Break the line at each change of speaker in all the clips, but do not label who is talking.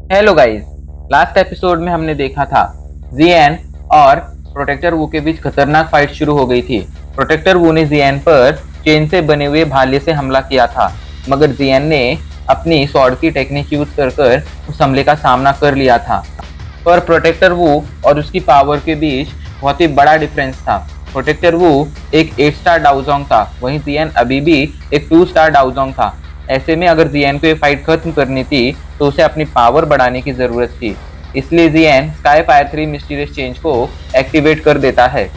Hello guys. Last episode में हमने देखा था जियन और प्रोटेक्टर वू के बीच खतरनाक फाइट शुरू हो गई थी। प्रोटेक्टर वू ने जियन पर चेन से बने हुए भाले से हमला किया था, मगर जियन ने अपनी स्वॉर्ड की टेक्निक यूज कर उस हमले का सामना कर लिया था। पर प्रोटेक्टर वू और उसकी पावर के बीच बहुत ही बड़ा डिफरेंस था। प्रोटेक्टर वू एक 8 स्टार डाउजोंग था, वहीं जियन अभी भी एक 2 स्टार डाउजोंग था। ऐसे में अगर जियन को ये फाइट खत्म करनी थी तो उसे अपनी पावर बढ़ाने की जरूरत थी। इसलिए जियन स्काई फायर 3 मिस्टीरियस चेंज को एक्टिवेट कर देता है।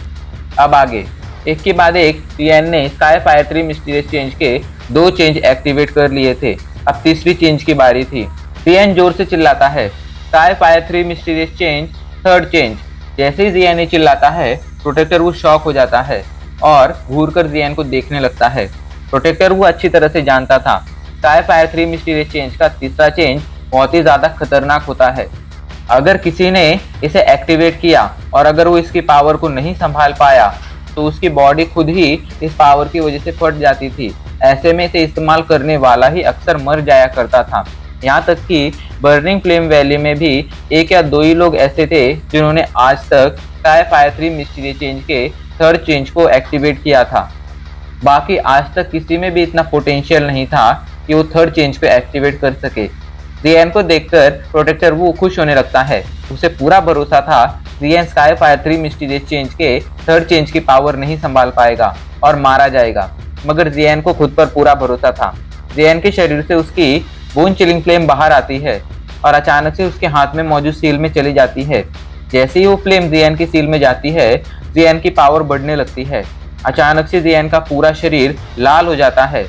अब आगे एक के बाद एक जियन ने स्काई फायर 3 मिस्टीरियस चेंज के 2 चेंज एक्टिवेट कर लिए थे। अब तीसरी चेंज की बारी थी। जियन जोर से चिल्लाता है, sky fire 3 mysterious change, third change. जैसे ही जियन चिल्लाता है, प्रोटेक्टर वो शॉक हो जाता है और घूरकर जियन को देखने लगता है। प्रोटेक्टर वो अच्छी तरह से जानता था स्काई फायर 3 मिस्टीरियस चेंज का तीसरा चेंज बहुत ही ज्यादा खतरनाक होता है। अगर किसी ने इसे एक्टिवेट किया और अगर वो इसकी पावर को नहीं संभाल पाया तो उसकी बॉडी खुद ही इस पावर की वजह से फट जाती थी। ऐसे में इसे इस्तेमाल करने वाला ही अक्सर मर जाया करता था। यहाँ तक कि बर्निंग फ्लेम वैली में भी एक या दो ही लोग ऐसे थे जिन्होंने आज तक स्काई फायर 3 मिस्टीरियस चेंज के थर्ड चेंज को एक्टिवेट किया था। बाकी आज तक किसी में भी इतना पोटेंशियल नहीं था कि वो थर्ड चेंज को एक्टिवेट कर सके। जियन को देखकर प्रोटेक्टर वो खुश होने लगता है। उसे पूरा भरोसा था जियन स्काई फायर 3 मिस्टीरियस चेंज के थर्ड चेंज की पावर नहीं संभाल पाएगा और मारा जाएगा, मगर जियन को खुद पर पूरा भरोसा था। जियन के शरीर से उसकी बोन चिलिंग फ्लेम बाहर आती है और अचानक से उसके हाथ में मौजूद सील में चली जाती है। जैसे ही वो फ्लेम जियन की सील में जाती है, जियन की पावर बढ़ने लगती है। अचानक से जियन का पूरा शरीर लाल हो जाता है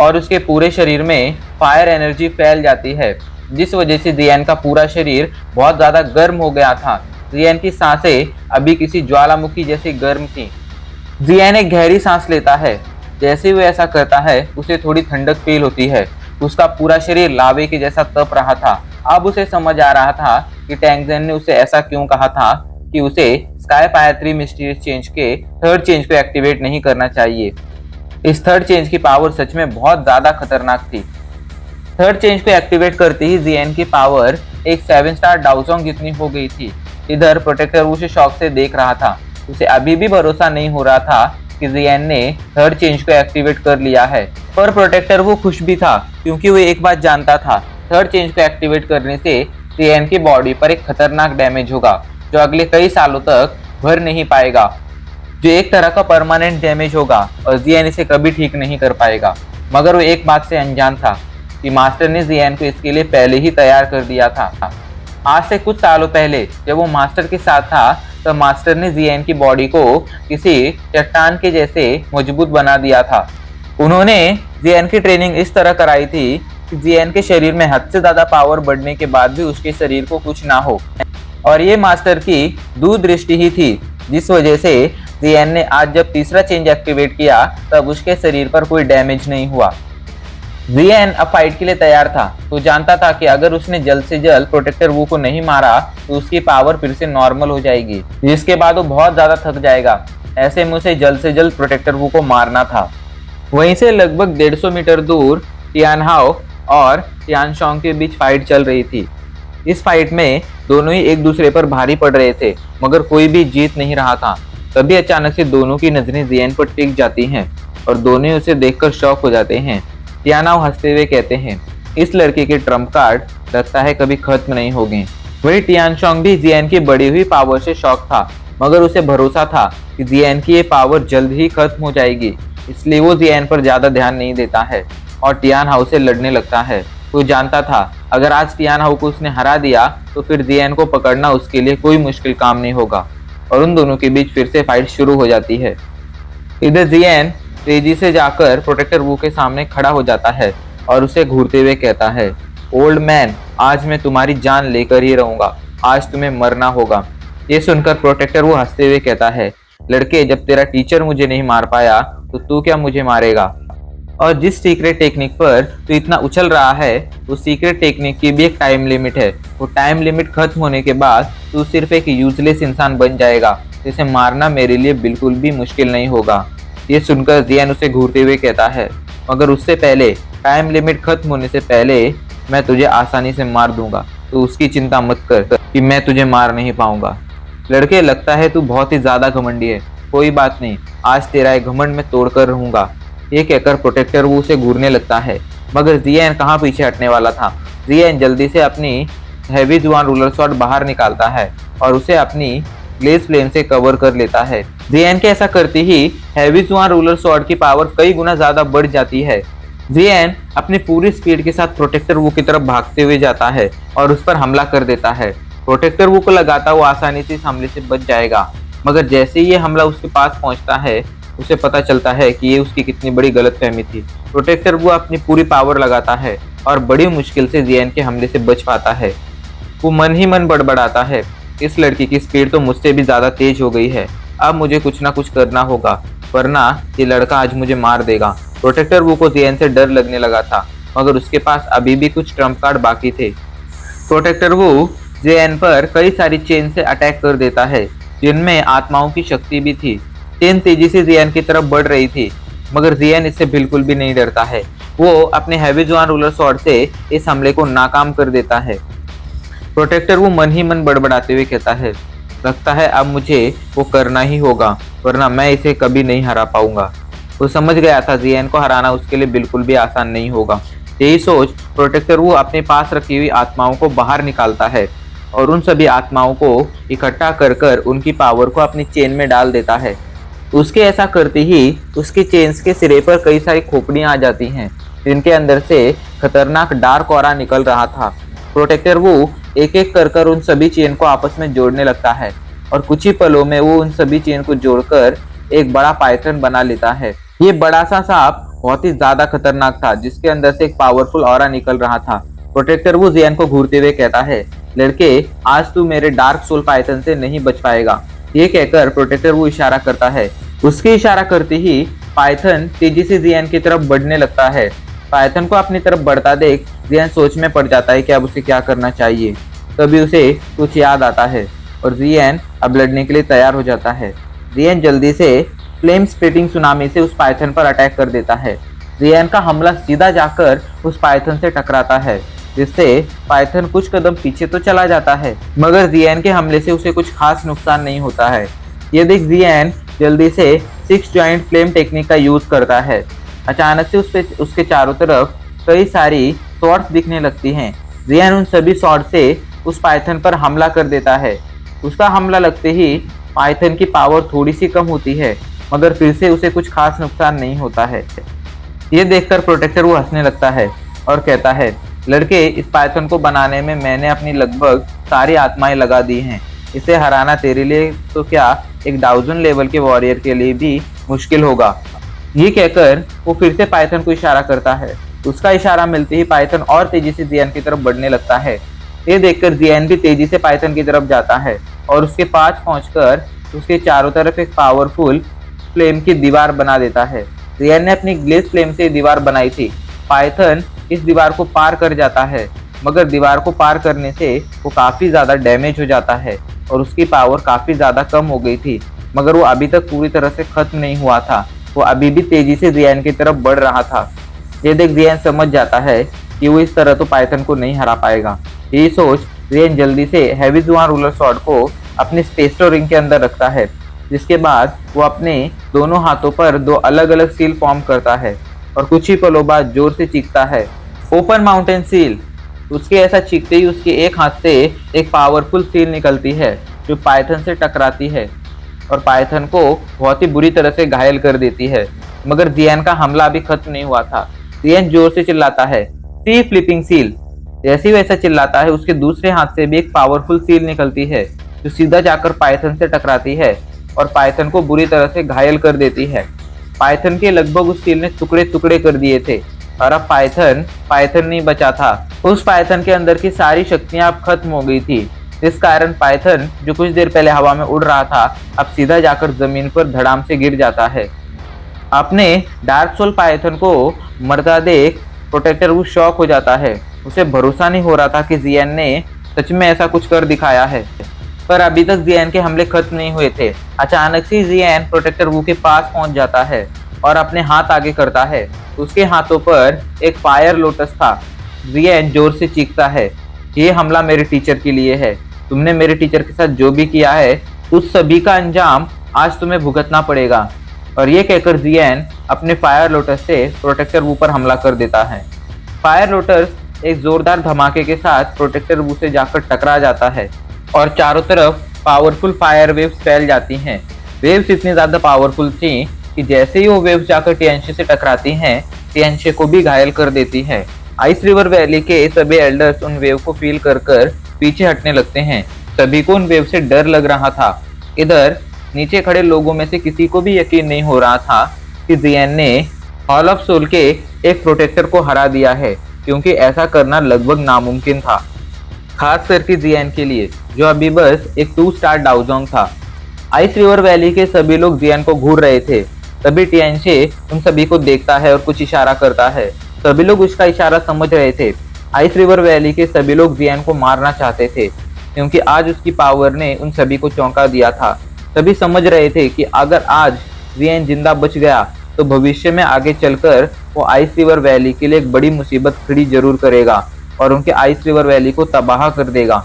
और उसके पूरे शरीर में फायर एनर्जी फैल जाती है, जिस वजह से जियन का पूरा शरीर बहुत ज़्यादा गर्म हो गया था। जियन की सांसें अभी किसी ज्वालामुखी जैसी गर्म थी। जियन एक गहरी सांस लेता है। जैसे ही वो ऐसा करता है, उसे थोड़ी ठंडक फील होती है। उसका पूरा शरीर लावे के जैसा तप रहा था। अब उसे समझ आ रहा था कि टैंगजेन ने उसे ऐसा क्यों कहा था कि उसे स्काई फायर 3 मिस्टीरियस चेंज के थर्ड चेंज को एक्टिवेट नहीं करना चाहिए। इस थर्ड चेंज की पावर सच में बहुत ज्यादा खतरनाक थी। थर्ड चेंज को एक्टिवेट करते ही जियन की पावर एक 7 स्टार डाउजोंग जितनी हो गई थी। इधर प्रोटेक्टर उसे शौक से देख रहा था। उसे अभी भी भरोसा नहीं हो रहा था कि जियन ने थर्ड चेंज को एक्टिवेट कर लिया है। पर प्रोटेक्टर वो खुश भी था, क्योंकि वो एक बात जानता था, थर्ड चेंज को एक्टिवेट करने से जियन की बॉडी पर एक खतरनाक डैमेज होगा जो अगले कई सालों तक भर नहीं पाएगा, जो एक तरह का परमानेंट डैमेज होगा और जियन इसे कभी ठीक नहीं कर पाएगा। मगर वो एक बात से अनजान था कि मास्टर ने जियन को इसके लिए पहले ही तैयार कर दिया था। आज से कुछ सालों पहले जब वो मास्टर के साथ था, तो मास्टर ने जियन की बॉडी को किसी चट्टान के जैसे मजबूत बना दिया था। उन्होंने जियन की ट्रेनिंग इस तरह कराई थी कि जियन के शरीर में हद से ज्यादा पावर बढ़ने के बाद भी उसके शरीर को कुछ ना हो। और ये मास्टर की दूरदृष्टि ही थी, जिस वजह से जियन ने आज जब तीसरा चेंज एक्टिवेट किया तब उसके शरीर पर कोई डैमेज नहीं हुआ। जियन अब फाइट के लिए तैयार था। तो जानता था कि अगर उसने जल्द से जल्द प्रोटेक्टर वू को नहीं मारा तो उसकी पावर फिर से नॉर्मल हो जाएगी, जिसके बाद वो बहुत ज्यादा थक जाएगा। ऐसे में उसे जल्द से जल्द प्रोटेक्टर वू को मारना था। वहीं से लगभग 150 मीटर दूर टियानहाओ और टियानशोंग के बीच फाइट चल रही थी। इस फाइट में दोनों ही एक दूसरे पर भारी पड़ रहे थे, मगर कोई भी जीत नहीं रहा था। तभी अचानक से दोनों की नजरें जियन पर टिक जाती हैं और दोनों उसे देखकर शॉक हो जाते हैं। टियानहाओ हंसते हुए कहते हैं, इस लड़के के ट्रम्प कार्ड लगता है कभी खत्म नहीं होंगे। वही टियानशोंग भी जियन की बढ़ी हुई पावर से शॉक था, मगर उसे भरोसा था कि जियन की ये पावर जल्द ही खत्म हो जाएगी, इसलिए वो जियन पर ज्यादा ध्यान नहीं देता है और टियानहाओ से लड़ने लगता है। वो जानता था अगर आज टियानहाओ को उसने हरा दिया तो फिर जियन को पकड़ना उसके लिए कोई मुश्किल काम नहीं होगा और उन दोनों के बीच फिर से फाइट शुरू हो जाती है। इधर जियन तेजी से जाकर प्रोटेक्टर वू के सामने खड़ा हो जाता है और उसे घूरते हुए कहता है, ओल्ड मैन, आज मैं तुम्हारी जान लेकर ही रहूंगा, आज तुम्हें मरना होगा। ये सुनकर प्रोटेक्टर वो हंसते हुए कहता है, लड़के, जब तेरा टीचर मुझे नहीं मार पाया तो तू क्या मुझे मारेगा? और जिस सीक्रेट टेक्निक पर तू इतना उछल रहा है, उस सीक्रेट टेक्निक की भी एक टाइम लिमिट है। वो टाइम लिमिट खत्म होने के बाद तू सिर्फ एक यूजलेस इंसान बन जाएगा, जिसे मारना मेरे लिए बिल्कुल भी मुश्किल नहीं होगा। ये सुनकर जियन उसे घूरते हुए कहता है, मगर उससे पहले, टाइम लिमिट खत्म होने से पहले मैं तुझे आसानी से मार दूंगा। तो उसकी चिंता मत कर कि मैं तुझे मार नहीं पाऊंगा। लड़के, लगता है तू बहुत ही ज्यादा घमंडी है। कोई बात नहीं, आज तेरा एक घमंड मैं तोड़ कर रहूंगा। ये कहकर प्रोटेक्टर वो उसे घूरने लगता है, मगर जियान कहाँ पीछे हटने वाला था। जियान जल्दी से अपनी हैवी जुआन रूलर शॉट बाहर निकालता है और उसे अपनी ग्लेज फ्लेम से कवर कर लेता है। जियान के ऐसा करते ही हैवी जुआन रूलर शॉट की पावर कई गुना ज्यादा बढ़ जाती है। जियान अपनी पूरी स्पीड के साथ प्रोटेक्टर वू की तरफ भागते हुए जाता है और उस पर हमला कर देता है। प्रोटेक्टर वू को लगाता वो आसानी से इस हमले से बच जाएगा, मगर जैसे ही ये हमला उसके पास पहुंचता है उसे पता चलता है कि ये उसकी कितनी बड़ी गलतफहमी थी। प्रोटेक्टर वो अपनी पूरी पावर लगाता है और बड़ी मुश्किल से जियान के हमले से बच पाता है। वो मन ही मन बड़बड़ाता है, इस लड़की की स्पीड तो मुझसे भी ज्यादा तेज हो गई है। अब मुझे कुछ ना कुछ करना होगा, वरना ये लड़का आज मुझे मार देगा। प्रोटेक्टर वो को जियान से डर लगने लगा था, मगर उसके पास अभी भी कुछ ट्रम्प कार्ड बाकी थे। प्रोटेक्टर वो जियान पर कई सारी चेन से अटैक कर देता है, जिनमें आत्माओं की शक्ति भी थी। चेन तेजी से जियान की तरफ बढ़ रही थी, मगर जियान इससे बिल्कुल भी नहीं डरता है। वो अपने हैवी जुआन रूलर स्वॉर्ड से इस हमले को नाकाम कर देता है। प्रोटेक्टर वो मन ही मन बड़बड़ाते हुए कहता है, लगता है अब मुझे वो करना ही होगा, वरना मैं इसे कभी नहीं हरा पाऊंगा। वो समझ गया था जियान को हराना उसके लिए बिल्कुल भी आसान नहीं होगा। यही सोच प्रोटेक्टर वो अपने पास रखी हुई आत्माओं को बाहर निकालता है और उन सभी आत्माओं को इकट्ठा कर कर उनकी पावर को अपनी चेन में डाल देता है। उसके ऐसा करते ही उसकी चेन्स के सिरे पर कई सारी खोपड़ियां आ जाती हैं, जिनके अंदर से खतरनाक डार्क ऑरा निकल रहा था। प्रोटेक्टर वो एक एक कर उन सभी चेन को आपस में जोड़ने लगता है और कुछ ही पलों में वो उन सभी चेन को जोड़कर एक बड़ा पाइथन बना लेता है। ये बड़ा सा सांप बहुत ही ज्यादा खतरनाक था, जिसके अंदर से एक पावरफुल ऑरा निकल रहा था। प्रोटेक्टर वो जियान को घूरते हुए कहता है, लड़के, आज तू मेरे डार्क सोल पाइथन से नहीं बच पाएगा। ये कहकर प्रोटेक्टर वो इशारा करता है। उसके इशारा करते ही पाइथन तेजी से जियान की तरफ बढ़ने लगता है। पाइथन को अपनी तरफ बढ़ता देख जियान सोच में पड़ जाता है कि अब उसे क्या करना चाहिए। तभी उसे कुछ याद आता है और जियान अब लड़ने के लिए तैयार हो जाता है। जियान जल्दी से फ्लेम स्प्लिटिंग सुनामी से उस पाइथन पर अटैक कर देता है। जियान का हमला सीधा जाकर उस पाइथन से टकराता है, जिससे पाइथन कुछ कदम पीछे तो चला जाता है, मगर जियान के हमले से उसे कुछ खास नुकसान नहीं होता है। ये देख जियान जल्दी से 6 जॉइंट फ्लेम टेक्निक का यूज करता है। अचानक से उसके चारों तरफ कई सारी शॉट्स दिखने लगती हैं। जियान उन सभी शॉट से उस पाइथन पर हमला कर देता है। उसका हमला लगते ही पाइथन की पावर थोड़ी सी कम होती है, मगर फिर से उसे कुछ खास नुकसान नहीं होता है। ये देखकर प्रोटेक्टर वो हंसने लगता है और कहता है, लड़के, इस पाइथन को बनाने में मैंने अपनी लगभग सारी आत्माएं लगा दी हैं। इसे हराना तेरे लिए तो क्या, एक 1000 लेवल के वॉरियर के लिए भी मुश्किल होगा। ये कहकर वो फिर से पाइथन को इशारा करता है। उसका इशारा मिलते ही पाइथन और तेजी से जियान की तरफ बढ़ने लगता है। ये देखकर जियान भी तेजी से पाइथन की तरफ जाता है और उसके पास पहुंचकर उसके चारों तरफ एक पावरफुल फ्लेम की दीवार बना देता है। जियान ने अपनी ग्लेज फ्लेम से दीवार बनाई थी। पाइथन इस दीवार को पार कर जाता है, मगर दीवार को पार करने से वो काफी ज्यादा डैमेज हो जाता है और उसकी पावर काफी ज्यादा कम हो गई थी, मगर वो अभी तक पूरी तरह से खत्म नहीं हुआ था। वो अभी भी तेजी से जियान की तरफ बढ़ रहा था। ये देख जियान समझ जाता है कि वो इस तरह तो पाइथन को नहीं हरा पाएगा। यही सोच जियान जल्दी से हैवी जुआन रूलर स्वॉर्ड को अपनी स्पेस्टो रिंग के अंदर रखता है, जिसके बाद वो अपने दोनों हाथों पर 2 अलग अलग सील फॉर्म करता है और कुछ ही पलों बाद जोर से चीखता है, ओपन माउंटेन सील। उसके ऐसा चीखते ही उसके एक हाथ से एक पावरफुल सील निकलती है, जो पाइथन से टकराती है और पाइथन को बहुत ही बुरी तरह से घायल कर देती है। मगर जियान का हमला अभी खत्म नहीं हुआ था। जियान जोर से चिल्लाता है, सी फ्लिपिंग सील। जैसे ही वैसा चिल्लाता है, उसके दूसरे हाथ से भी एक पावरफुल सील निकलती है, जो सीधा जाकर पाइथन से टकराती है और पाइथन को बुरी तरह से घायल कर देती है। पाइथन के लगभग उस सील ने टुकड़े टुकड़े कर दिए थे और अब पाइथन नहीं बचा था। उस पाइथन के अंदर की सारी शक्तियां अब खत्म हो गई थी, जिस कारण पाइथन जो कुछ देर पहले हवा में उड़ रहा था, अब सीधा जाकर जमीन पर धड़ाम से गिर जाता है। अपने डार्क सोल पाइथन को मरता देख प्रोटेक्टर वो शॉक हो जाता है। उसे भरोसा नहीं हो रहा था कि जियान ने सच में ऐसा कुछ कर दिखाया है, पर अभी तक जियान के हमले खत्म नहीं हुए थे। अचानक से जियान प्रोटेक्टर वो के पास पहुंच जाता है और अपने हाथ आगे करता है। उसके हाथों पर एक फायर लोटस था। जियान जोर से चीखता है, ये हमला मेरे टीचर के लिए है। तुमने मेरे टीचर के साथ जो भी किया है उस सभी का अंजाम आज तुम्हें भुगतना पड़ेगा। और ये कहकर जियन अपने फायर लोटस से प्रोटेक्टर वू पर हमला कर देता है। फायर लोटस एक जोरदार धमाके के साथ प्रोटेक्टर वू से जाकर टकरा जाता है और चारों तरफ पावरफुल फायर वेव्स फैल जाती हैं। वेव्स इतनी ज्यादा पावरफुल थी कि जैसे ही वो वेव्स जाकर टियांशी से टकराती हैं, टियांशी को भी घायल कर देती है। आइस रिवर वैली के सभी एल्डर्स उन वेव को फील कर पीछे हटने लगते हैं। सभी को उन वेव से डर लग रहा था। इधर नीचे खड़े लोगों में से किसी को भी यकीन नहीं हो रहा था कि जियन ने हॉल ऑफ सोल के एक प्रोटेक्टर को हरा दिया है, क्योंकि ऐसा करना लगभग नामुमकिन था, खास करके जियन के लिए जो अभी बस एक 2 स्टार डाउजोंग था। आइस रिवर वैली के सभी लोग जियन को घूर रहे थे। तभी टियांशे उन सभी को देखता है और कुछ इशारा करता है। सभी लोग उसका इशारा समझ रहे थे। आइस रिवर वैली के सभी लोग जियन को मारना चाहते थे, क्योंकि आज उसकी पावर ने उन सभी को चौंका दिया था। सभी समझ रहे थे कि अगर आज जियन जिंदा बच गया तो भविष्य में आगे चलकर वो आइस रिवर वैली के लिए एक बड़ी मुसीबत खड़ी जरूर करेगा और उनके आइस रिवर वैली को तबाह कर देगा।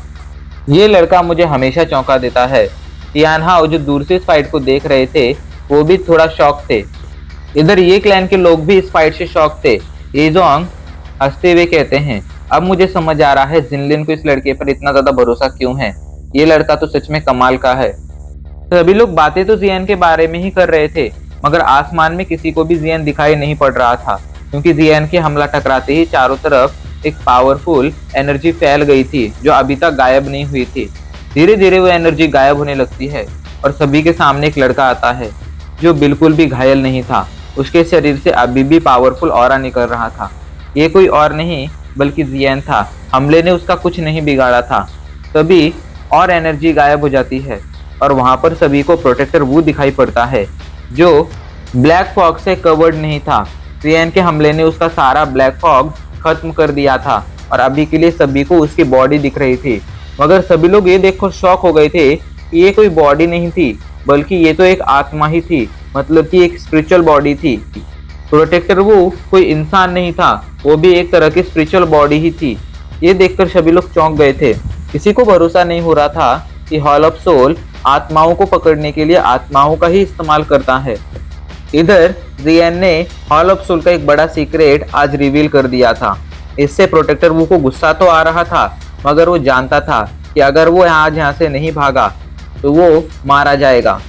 ये लड़का मुझे हमेशा चौंका देता है। टियान हाओ जो दूर से इस फाइट को देख रहे थे वो भी थोड़ा शॉक थे। इधर ये क्लैन के लोग भी इस फाइट से शॉक थे। येजोंग हंसते हुए कहते हैं, अब मुझे समझ आ रहा है जिनलिन को इस लड़के पर इतना ज्यादा भरोसा क्यों है। ये लड़का तो सच में कमाल का है। सभी लोग बातें तो जियन के बारे में ही कर रहे थे, मगर आसमान में किसी को भी जियन दिखाई नहीं पड़ रहा था, क्योंकि जियन के हमला टकराते ही चारों तरफ एक पावरफुल एनर्जी फैल गई थी जो अभी तक गायब नहीं हुई थी। धीरे धीरे वो एनर्जी गायब होने लगती है और सभी के सामने एक लड़का आता है जो बिल्कुल भी घायल नहीं था। उसके शरीर से अभी भी पावरफुल ऑरा निकल रहा था। ये कोई और नहीं बल्कि जियन था। हमले ने उसका कुछ नहीं बिगाड़ा था। तभी और एनर्जी गायब हो जाती है और वहां पर सभी को प्रोटेक्टर वू दिखाई पड़ता है जो ब्लैक फॉग से कवर्ड नहीं था। जियन के हमले ने उसका सारा ब्लैक फॉग खत्म कर दिया था और अभी के लिए सभी को उसकी बॉडी दिख रही थी। मगर सभी लोग ये देखकर शॉक हो गए थे कि ये कोई बॉडी नहीं थी, बल्कि ये तो एक आत्मा ही थी, मतलब कि एक स्पिरिचुअल बॉडी थी। प्रोटेक्टर वो कोई इंसान नहीं था, वो भी एक तरह की स्पिरिचुअल बॉडी ही थी। ये देखकर सभी लोग चौंक गए थे। किसी को भरोसा नहीं हो रहा था कि हॉल ऑफ सोल आत्माओं को पकड़ने के लिए आत्माओं का ही इस्तेमाल करता है। इधर जियन ने हॉल ऑफ सोल का एक बड़ा सीक्रेट आज रिवील कर दिया था। इससे प्रोटेक्टर वो को गुस्सा तो आ रहा था, मगर वो जानता था कि अगर वो आज यहाँ से नहीं भागा तो वो मारा जाएगा,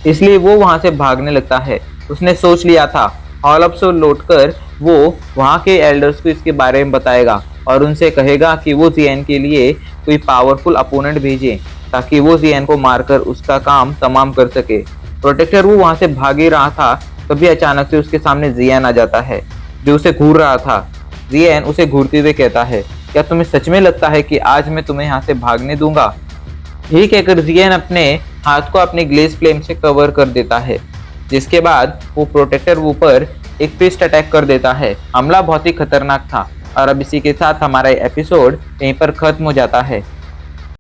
इसलिए वो वहां से भागने लगता है। उसने सोच लिया था हॉल ऑफ सोल लौटकर वो वहां के एल्डर्स को इसके बारे में बताएगा और उनसे कहेगा कि वो जियन के लिए कोई पावरफुल अपोनेंट भेजे ताकि वो जियन को मारकर उसका काम तमाम कर सके। प्रोटेक्टर वो वहां से भाग ही रहा था, तभी अचानक से उसके सामने जियन आ जाता है जो उसे घूर रहा था। जियन उसे घूरते हुए कहता है, क्या तुम्हें सच में लगता है कि आज मैं तुम्हें यहाँ से भागने दूंगा? ये कहकर जियन अपने हाथ को अपनी ग्लेज फ्लेम से कवर कर देता है, जिसके बाद वो प्रोटेक्टर ऊपर एक फिस्ट अटैक कर देता है। हमला बहुत ही खतरनाक था और अब इसी के साथ हमारा एपिसोड यहीं पर खत्म हो जाता है।